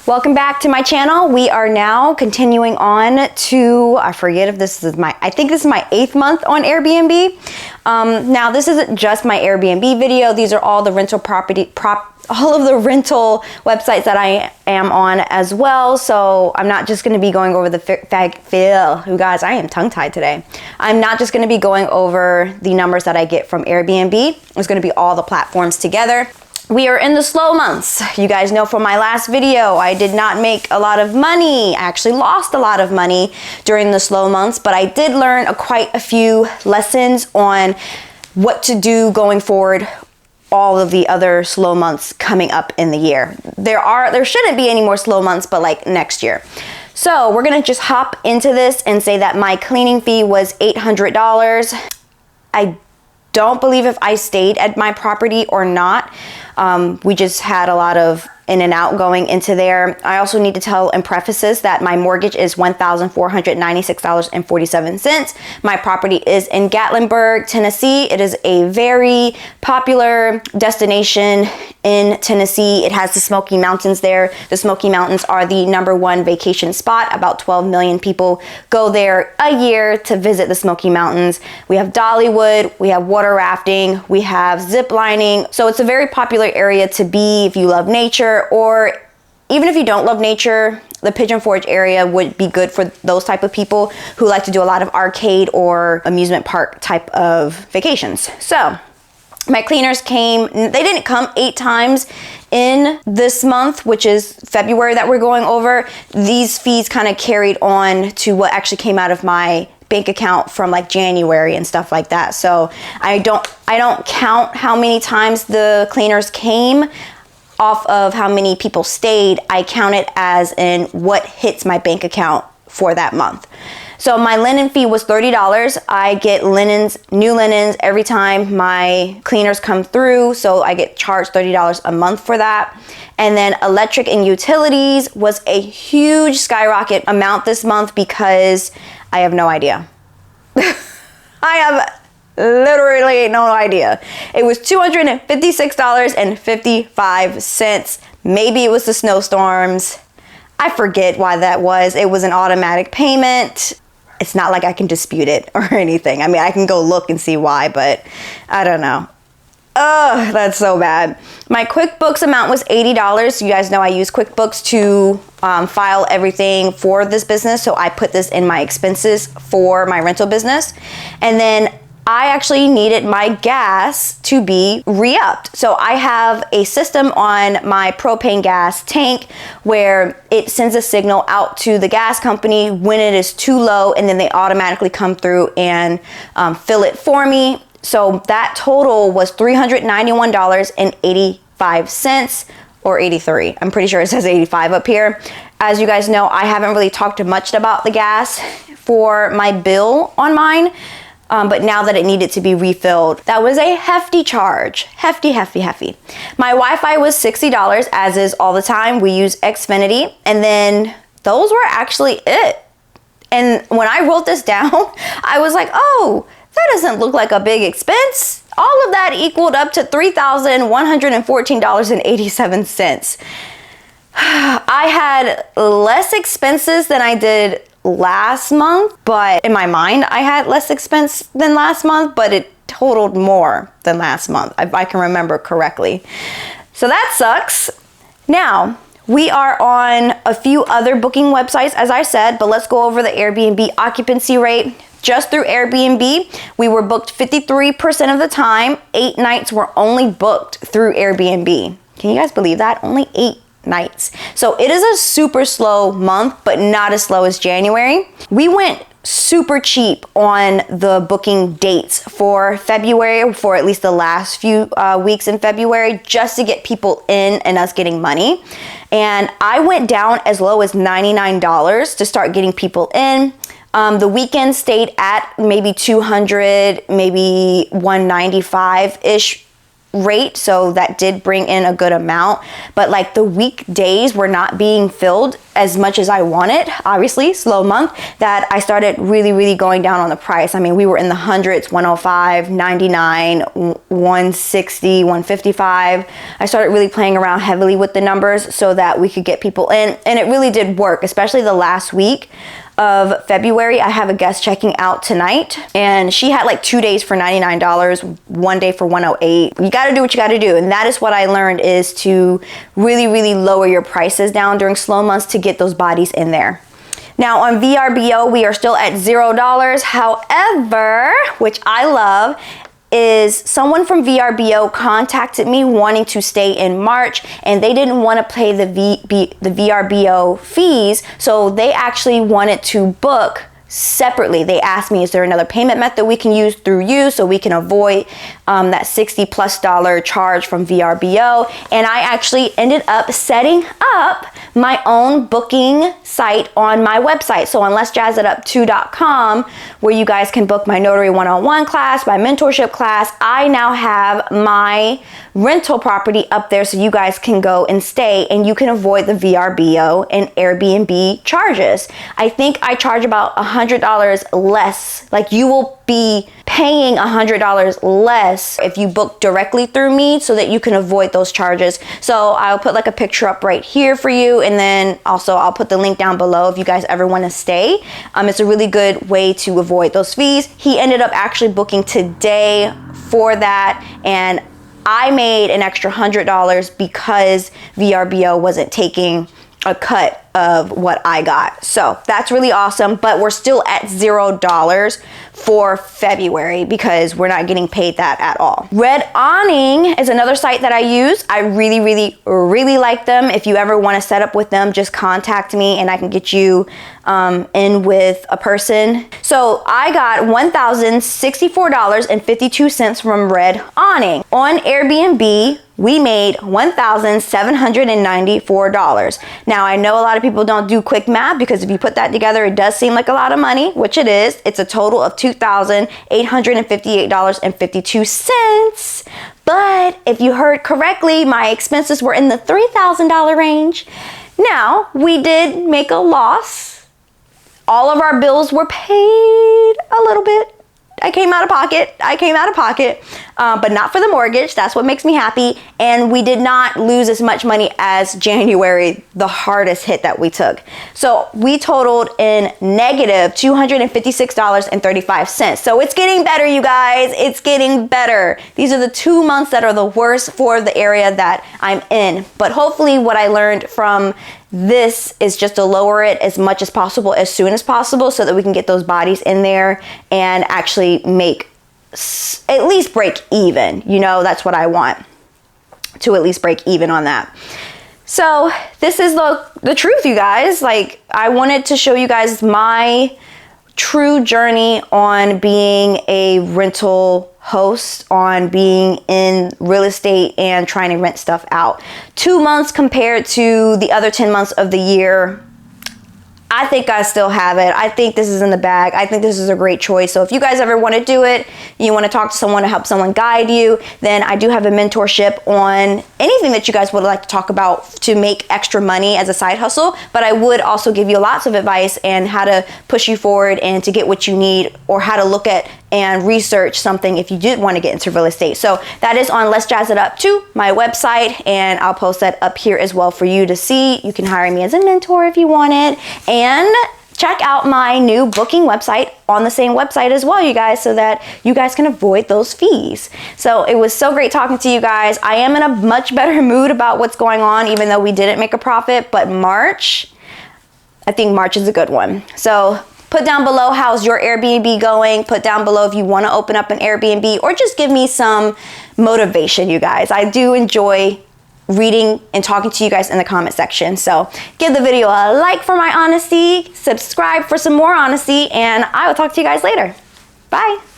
Welcome back to my channel. We are now continuing on to, I forget if this is I think this is my 8th month on Airbnb. Now this isn't just my Airbnb video. These are all the rental all of the rental websites that I am on as well. So I'm not just going to be going over you guys, I am tongue-tied today. I'm not just going to be going over the numbers that I get from Airbnb. It's going to be all the platforms together. We are in the slow months. You guys know from my last video, I did not make a lot of money. I actually lost a lot of money during the slow months, but I did learn quite a few lessons on what to do going forward all of the other slow months coming up in the year. There shouldn't be any more slow months, but like next year. So we're gonna just hop into this and say that my cleaning fee was $800. I don't believe if I stayed at my property or not. We just had a lot of in and out going into there. I also need to tell and preface this that my mortgage is $1,496.47. My property is in Gatlinburg, Tennessee. It is a very popular destination in Tennessee. It has the Smoky Mountains there. The Smoky Mountains are the #1 vacation spot. About 12 million people go there a year to visit the Smoky Mountains. We have Dollywood, we have water rafting, we have zip lining. So it's a very popular area to be if you love nature, or even if you don't love nature. The Pigeon Forge area would be good for those type of people who like to do a lot of arcade or amusement park type of vacations. So my cleaners came, they didn't come 8 times in this month, which is February that we're going over. These fees kind of carried on to what actually came out of my bank account from like January and stuff like that. So I don't count how many times the cleaners came off of how many people stayed. I count it as in what hits my bank account for that month. So my linen fee was $30. I get new linens every time my cleaners come through. So I get charged $30 a month for that. And then electric and utilities was a huge skyrocket amount this month because I have no idea. I have literally no idea. It was $256.55. Maybe it was the snowstorms. I forget why that was. It was an automatic payment. It's not like I can dispute it or anything. I mean, I can go look and see why, but I don't know. Ugh, that's so bad. My QuickBooks amount was $80. You guys know I use QuickBooks to file everything for this business. So I put this in my expenses for my rental business. And then I actually needed my gas to be re-upped. So I have a system on my propane gas tank where it sends a signal out to the gas company when it is too low, and then they automatically come through and fill it for me. So that total was $391.85 or 83. I'm pretty sure it says 85 up here. As you guys know, I haven't really talked much about the gas for my bill on mine. But now that it needed to be refilled, that was a hefty charge. Hefty. My Wi-Fi was $60, as is all the time. We use Xfinity, and then those were actually it. And when I wrote this down, I was like, oh, that doesn't look like a big expense. All of that equaled up to $3,114.87. I had less expenses than I did last month, but in my mind I had less expense than last month, but it totaled more than last month, if I can remember correctly. So that sucks. Now we are on a few other booking websites, as I said, but let's go over the Airbnb occupancy rate. Just through Airbnb, we were booked 53% of the time. 8 nights were only booked through Airbnb. Can you guys believe that? Only 8 nights. So it is a super slow month, but not as slow as January. We went super cheap on the booking dates for February, for at least the last few weeks in February, just to get people in and us getting money. And I went down as low as $99 to start getting people in. The weekend stayed at maybe $200, maybe $195-ish rate, so that did bring in a good amount, but like the weekdays were not being filled as much as I wanted. Obviously, slow month, that I started really going down on the price. I mean, we were in the hundreds, 105, 99, 160, 155. I started really playing around heavily with the numbers so that we could get people in, and it really did work, especially the last week of February. I have a guest checking out tonight, and she had like 2 days for $99, 1 day for $108. You got to do what you got to do, and that is what I learned, is to really lower your prices down during slow months to get those bodies in there. Now on VRBO, we are still at $0. However, which I love, is someone from VRBO contacted me wanting to stay in March, and they didn't want to pay the VRBO fees, so they actually wanted to book separately. They asked me, is there another payment method we can use through you so we can avoid that $60+ charge from VRBO? And I actually ended up setting up my own booking site on my website. So on letsjazzitup2.com, where you guys can book my notary one-on-one class, my mentorship class, I now have my rental property up there so you guys can go and stay, and you can avoid the VRBO and Airbnb charges. I think I charge about $100 less. Like, you will be paying $100 less if you book directly through me, so that you can avoid those charges. So I'll put like a picture up right here for you, and then also I'll put the link down below if you guys ever want to stay. It's a really good way to avoid those fees. He ended up actually booking today for that, and I made an extra $100 because VRBO wasn't taking a cut of what I got. So that's really awesome, but we're still at $0 for February because we're not getting paid that at all. Red Awning is another site that I use. I really like them. If you ever want to set up with them, just contact me and I can get you in with a person. So I got $1,064.52 from Red Awning. On Airbnb, we made $1,794. Now, I know a lot of people don't do quick math, because if you put that together, it does seem like a lot of money, which it is. It's a total of $2,858.52. But if you heard correctly, my expenses were in the $3,000 range. Now, we did make a loss. All of our bills were paid a little bit. I came out of pocket, but not for the mortgage. That's what makes me happy. And we did not lose as much money as January, the hardest hit that we took. So we totaled in negative $256.35. So it's getting better, you guys. It's getting better. These are the 2 months that are the worst for the area that I'm in. But hopefully what I learned from this is just to lower it as much as possible, as soon as possible, so that we can get those bodies in there and actually make at least break even. You know, that's what I want, to at least break even on that. So this is the truth, you guys. Like, I wanted to show you guys my true journey on being a rental host, on being in real estate and trying to rent stuff out. 2 months compared to the other 10 months of the year, I think I still have it. I think this is in the bag. I think this is a great choice. So if you guys ever want to do it, you want to talk to someone to help someone guide you, then I do have a mentorship on anything that you guys would like to talk about to make extra money as a side hustle. But I would also give you lots of advice and how to push you forward and to get what you need, or how to look at and research something if you did want to get into real estate. So that is on Let's Jazz It Up 2, my website, and I'll post that up here as well for you to see. You can hire me as a mentor if you want it, and check out my new booking website on the same website as well, you guys, so that you guys can avoid those fees. So it was so great talking to you guys. I am in a much better mood about what's going on, even though we didn't make a profit, but March, I think March is a good one. So put down below, how's your Airbnb going? Put down below if you want to open up an Airbnb, or just give me some motivation, you guys. I do enjoy reading and talking to you guys in the comment section. So give the video a like for my honesty, subscribe for some more honesty, and I will talk to you guys later. Bye.